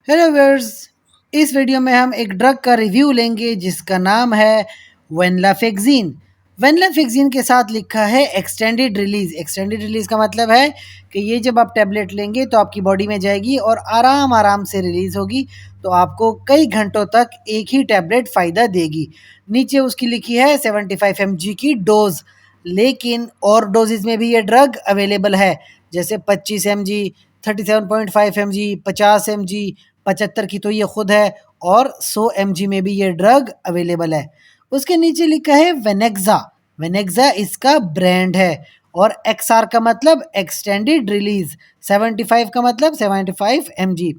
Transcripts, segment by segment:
Hello viewers, इस video में हम एक ड्रग का रिव्यू लेंगे जिसका नाम है वेनलाफेक्सिन। वेनलाफेक्सिन के साथ लिखा है एक्सटेंडेड रिलीज। एक्सटेंडेड रिलीज का मतलब है कि ये जब आप टैबलेट लेंगे तो आपकी बॉडी में जाएगी और आराम आराम से रिलीज होगी, तो आपको कई घंटों तक एक ही टैबलेट फ़ायदा देगी। नीचे उसकी लिखी है 75 mg की डोज, लेकिन और डोजेज में भी ये ड्रग अवेलेबल है, जैसे 25 mg, 37.5 mg, 50 mg, 75 की तो ये खुद है, और 100 mg में भी ये ड्रग अवेलेबल है। उसके नीचे लिखा है वेनेक्सा। वेनेक्सा इसका ब्रांड है, और एक्सआर का मतलब एक्सटेंडेड रिलीज, 75 का मतलब 75 mg,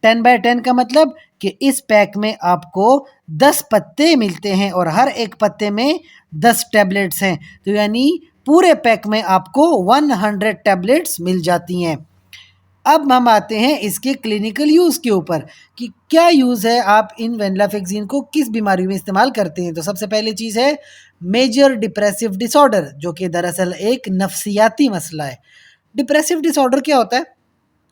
10/10 का मतलब कि इस पैक में आपको 10 पत्ते मिलते हैं और हर एक पत्ते में 10 टैबलेट्स हैं, तो यानी पूरे पैक में आपको 100 टैबलेट्स मिल जाती हैं। अब हम आते हैं इसके क्लिनिकल यूज़ के ऊपर कि क्या यूज़ है, आप इन वेनलाफेक्सिन को किस बीमारी में इस्तेमाल करते हैं। तो सबसे पहली चीज़ है मेजर डिप्रेसिव डिसऑर्डर, जो कि दरअसल एक नफ्सियाती मसला है। डिप्रेसिव डिसऑर्डर क्या होता है?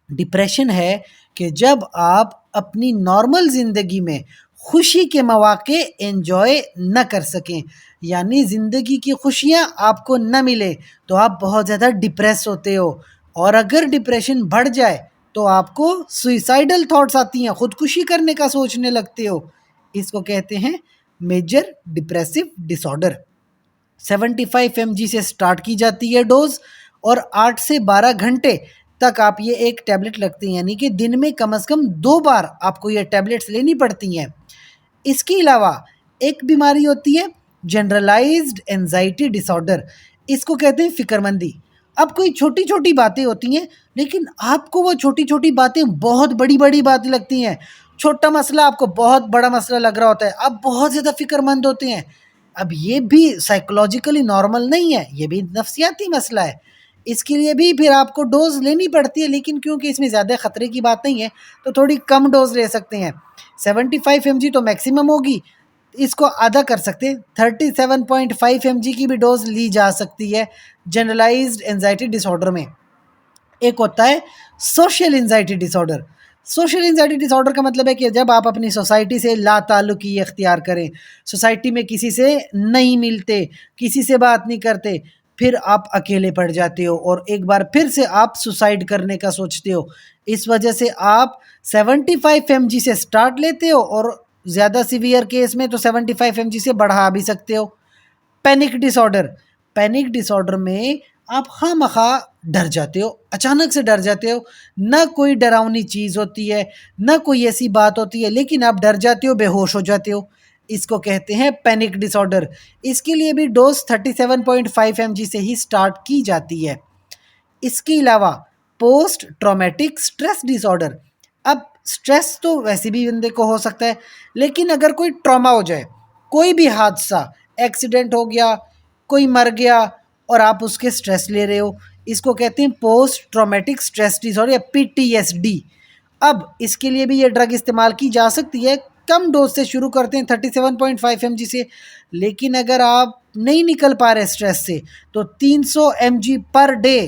डिप्रेशन है कि जब आप अपनी नॉर्मल ज़िंदगी में खुशी के मौके एंजॉय न कर सकें, यानी ज़िंदगी की खुशियाँ आपको न मिले, तो आप बहुत ज़्यादा डिप्रेस होते हो। और अगर डिप्रेशन बढ़ जाए तो आपको सुइसाइडल थॉट्स आती हैं, खुदकुशी करने का सोचने लगते हो। इसको कहते हैं मेजर डिप्रेसिव डिसऑर्डर। 75 mg से स्टार्ट की जाती है डोज, और 8 से 12 घंटे तक आप ये एक टैबलेट लगती हैं, यानी कि दिन में कम से कम 2 बार आपको ये टैबलेट्स लेनी पड़ती हैं। इसके अलावा एक बीमारी होती है जनरलाइज्ड एंजाइटी डिसऑर्डर। इसको कहते हैं फ़िक्रमंदी। अब कोई छोटी-छोटी बातें होती हैं, लेकिन आपको वो छोटी-छोटी बातें बहुत बड़ी-बड़ी बातें लगती हैं। छोटा मसला आपको बहुत बड़ा मसला लग रहा होता है, आप बहुत ज़्यादा फ़िक्रमंद होते हैं। अब ये भी साइकोलॉजिकली नॉर्मल नहीं है, ये भी नफ्सियाती मसला है। इसके लिए भी फिर आपको डोज़ लेनी पड़ती है, लेकिन क्योंकि इसमें ज़्यादा ख़तरे की बात नहीं है, तो थोड़ी कम डोज़ ले सकते हैं। 75 mg तो मैक्सिमम होगी, इसको आधा कर सकते हैं। 37.5 mg की भी डोज़ ली जा सकती है जनरलाइज्ड एंजाइटी डिसऑर्डर में। एक होता है social anxiety disorder. Social anxiety disorder का मतलब है कि जब आप अपनी सोसाइटी से लाताल्लुकी इख्तियार करें, सोसाइटी में किसी से नहीं मिलते, किसी से बात नहीं करते, फिर आप अकेले पड़ जाते हो और एक बार फिर से आप सुसाइड करने का सोचते हो। इस वजह से आप 75 mg से स्टार्ट लेते हो, और ज़्यादा सीवियर केस में तो 75 mg से बढ़ा भी सकते हो। Panic disorder. पैनिक डिसऑर्डर में आप खामखा डर जाते हो, अचानक से डर जाते हो। ना कोई डरावनी चीज़ होती है, ना कोई ऐसी बात होती है, लेकिन आप डर जाते हो, बेहोश हो जाते हो। इसको कहते हैं पैनिक डिसऑर्डर। इसके लिए भी डोज़ 37.5 mg से ही स्टार्ट की जाती है। इसके अलावा पोस्ट ट्रॉमेटिक स्ट्रेस डिसऑर्डर। अब स्ट्रेस तो वैसे भी बंदे को हो सकता है, लेकिन अगर कोई ट्रॉमा हो जाए, कोई भी हादसा, एक्सीडेंट हो गया, कोई मर गया, और आप उसके स्ट्रेस ले रहे हो, इसको कहते हैं पोस्ट ट्रॉमेटिक स्ट्रेस डिसऑर्डर या पीटीएसडी। अब इसके लिए भी ये ड्रग इस्तेमाल की जा सकती है। कम डोज से शुरू करते हैं 37.5 mg से, लेकिन अगर आप नहीं निकल पा रहे स्ट्रेस से, तो 300 mg पर डे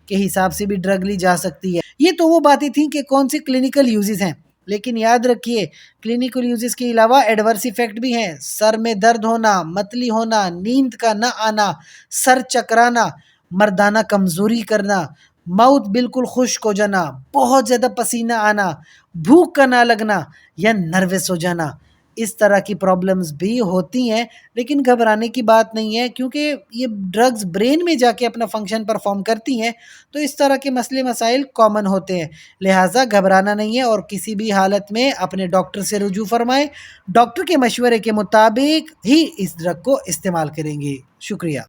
के हिसाब से भी ड्रग ली जा सकती है। ये तो वो बातें थी कि कौन से क्लिनिकल यूजेस हैं, लेकिन याद रखिए क्लिनिकल यूजेस के अलावा एडवर्स इफेक्ट भी हैं। सर में दर्द होना, मतली होना, नींद का न आना, सर चकराना, मर्दाना कमज़ोरी करना, माउथ बिल्कुल खुश्क हो जाना, बहुत ज़्यादा पसीना आना, भूख का ना लगना, या नर्वस हो जाना। इस तरह की प्रॉब्लम्स भी होती हैं, लेकिन घबराने की बात नहीं है, क्योंकि ये ड्रग्स ब्रेन में जाके अपना फंक्शन परफॉर्म करती हैं, तो इस तरह के मसले मसाइल कॉमन होते हैं। लिहाजा घबराना नहीं है, और किसी भी हालत में अपने डॉक्टर से रुजू फरमाएं। डॉक्टर के मशवरे के मुताबिक ही इस ड्रग को इस्तेमाल करेंगे। शुक्रिया।